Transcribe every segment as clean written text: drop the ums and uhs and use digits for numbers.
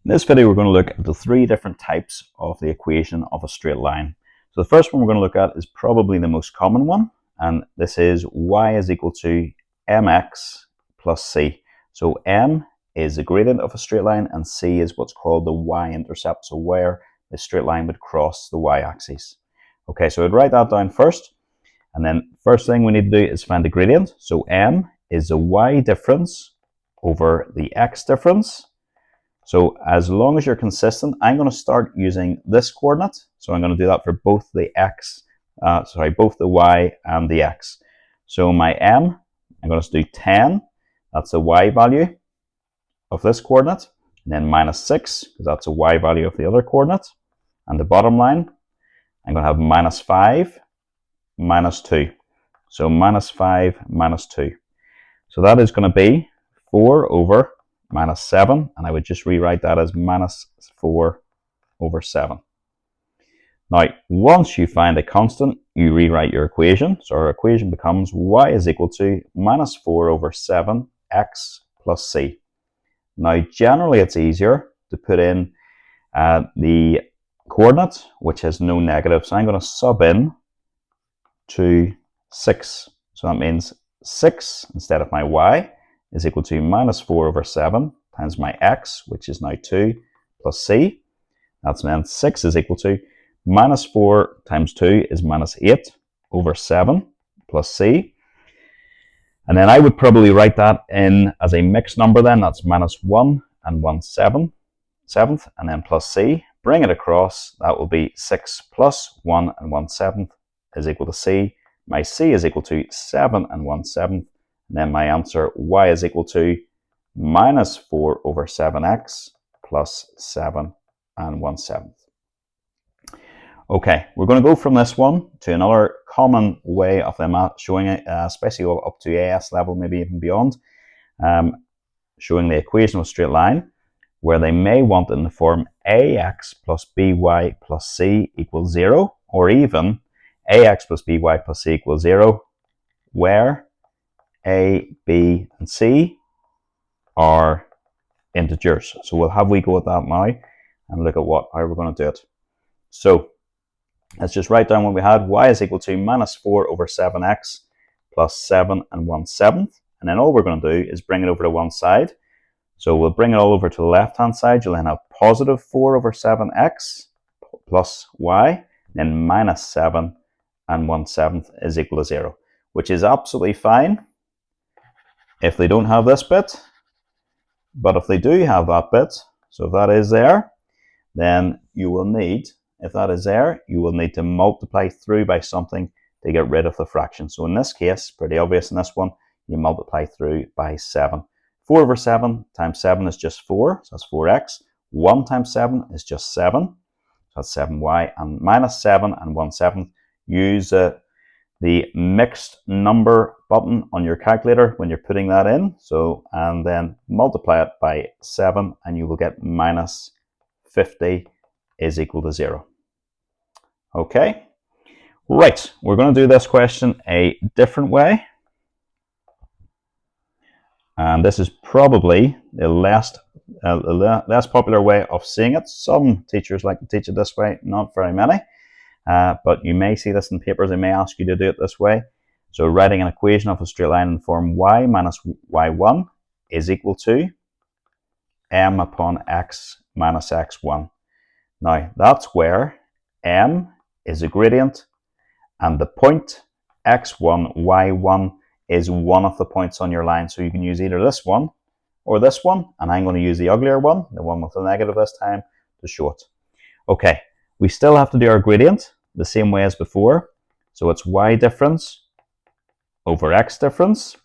In this video, we're going to look at the three different types of the equation of a straight line. So the first one we're going to look at is probably the most common one, and this is y is equal to mx plus c. So m is the gradient of a straight line, and c is what's called the y-intercept, so where the straight line would cross the y-axis. Okay, so I'd write that down first, and then first thing we need to do is find the gradient. So m is the y difference over the x difference. So as long as you're consistent, I'm going to start using this coordinate. So I'm going to do that for both the both the y and the x. So my m, I'm going to do 10. That's the y value of this coordinate. And then minus 6, because that's the y value of the other coordinate. And the bottom line, I'm going to have minus 5, minus 2. So minus 5, minus 2. So that is going to be 4 over minus 7, and I would just rewrite that as minus 4 over 7. Now, once you find a constant, you rewrite your equation. So our equation becomes y is equal to minus 4 over 7 x plus c. Now, generally it's easier to put in the coordinate, which has no negative. So I'm going to sub in to 6. So that means 6 instead of my y is equal to minus 4 over 7 times my x, which is now 2, plus c. That's meant 6 is equal to minus 4 times 2 is minus 8 over 7 plus c. And then I would probably write that in as a mixed number then. That's minus 1 and 1/7, and then plus c. Bring it across, that will be 6 plus 1 and 1/7 is equal to c. My c is equal to 7 and 1/7. And then my answer, y is equal to minus 4 over 7x plus 7 and 1/7. Okay, we're going to go from this one to another common way of them showing it, especially up to AS level, maybe even beyond, showing the equation of a straight line, where they may want it in the form ax plus by plus c equals 0, or even ax plus by plus c equals 0, where a, b, and c are integers. So we'll have we go at that now and look at how we're going to do it. So let's just write down what we had. Y is equal to minus 4 over 7x plus 7 and 1/7. And then all we're going to do is bring it over to one side. So we'll bring it all over to the left-hand side. You'll then have positive 4 over 7x plus y, then minus 7 and 1/7 is equal to 0, which is absolutely fine if they don't have this bit. But if they do have that bit, so if that is there, then you will need, if that is there, you will need to multiply through by something to get rid of the fraction. So in this case, pretty obvious in this one, you multiply through by 7. 4 over 7 times 7 is just 4, so that's 4x. 1 times 7 is just 7, so that's 7y. And minus 7 and 1/7, use the mixed number button on your calculator when you're putting that in. So, and then multiply it by 7 and you will get minus 50 is equal to 0. Okay, right, we're going to do this question a different way. And this is probably the less popular way of seeing it. Some teachers like to teach it this way, not very many. But you may see this in papers. They may ask you to do it this way. So writing an equation of a straight line in form y minus y1 is equal to m upon x minus x1. Now that's where m is a gradient and the point x1, y1 is one of the points on your line. So you can use either this one or this one, and I'm going to use the uglier one, the one with the negative this time, to show it. Okay, we still have to do our gradient the same way as before. So it's y difference over x difference.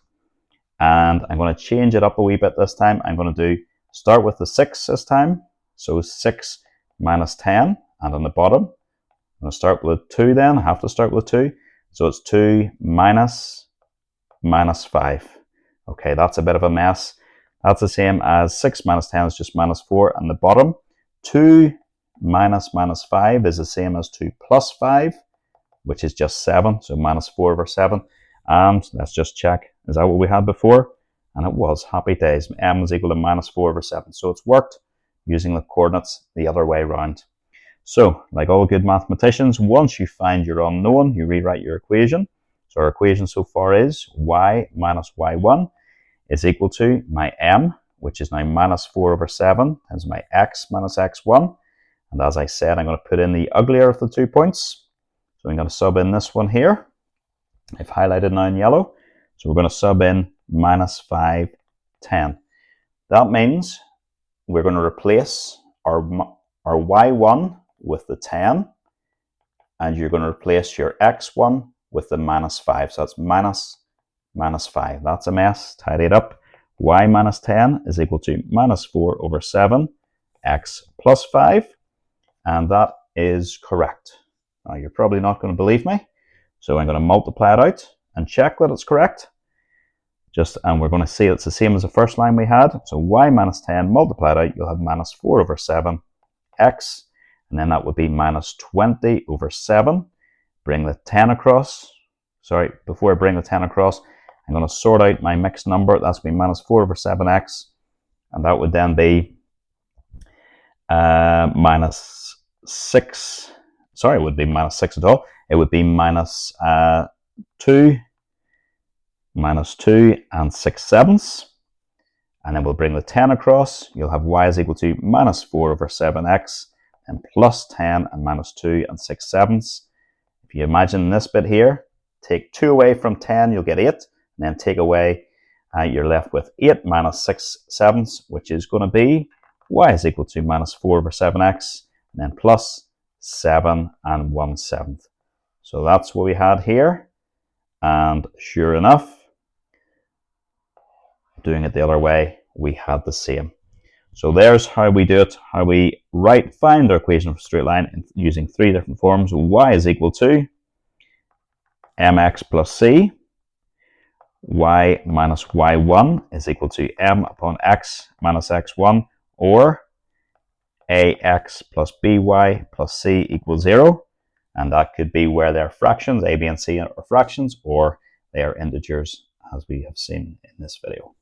And I'm going to change it up a wee bit this time. I'm going to start with the 6 this time. So 6 minus 10. And on the bottom, I'm going to start with 2 then. I have to start with 2. So it's 2 minus 5. Okay, that's a bit of a mess. That's the same as 6 minus 10 is just minus 4. And the bottom, 2 minus 5 is the same as 2 plus 5, which is just 7. So minus 4 over 7. And let's just check. Is that what we had before? And it was. Happy days. M is equal to minus 4 over 7. So it's worked using the coordinates the other way around. So, like all good mathematicians, once you find your unknown, you rewrite your equation. So our equation so far is y minus y1 is equal to my m, which is now minus 4 over 7, times my x minus x1. And as I said, I'm going to put in the uglier of the 2 points. So I'm going to sub in this one here. I've highlighted now in yellow. So we're going to sub in minus 5, 10. That means we're going to replace our y1 with the 10, and you're going to replace your x1 with the minus 5. So that's minus 5. That's a mess. Tidy it up. Y minus 10 is equal to minus 4 over 7, x plus 5, and that is correct. Now, you're probably not going to believe me, so I'm going to multiply it out and check that it's correct. And we're going to see it's the same as the first line we had. So y minus 10 multiplied out, you'll have minus 4 over 7 x, and then that would be minus 20 over 7. Bring the 10 across. Sorry, before I bring the 10 across, I'm going to sort out my mixed number. That's going to be minus 4 over 7x, and that would then be minus 6. Sorry, it would be minus 6 at all. It would be minus 2 and 6/7. And then we'll bring the 10 across. You'll have y is equal to minus 4 over 7x and plus 10 and minus 2 and 6/7. If you imagine this bit here, take 2 away from 10, you'll get 8. And then take away, you're left with 8 minus 6/7, which is going to be y is equal to minus 4 over 7x and then plus 7 and 1/7. So that's what we had here. And sure enough, doing it the other way, we had the same. So there's how we do it, how we find our equation of a straight line using 3 different forms. Y is equal to mx plus c, y minus y1 is equal to m upon x minus x1, or ax plus by plus c equals 0. And that could be where they're fractions, a, b, and c are fractions, or they are integers, as we have seen in this video.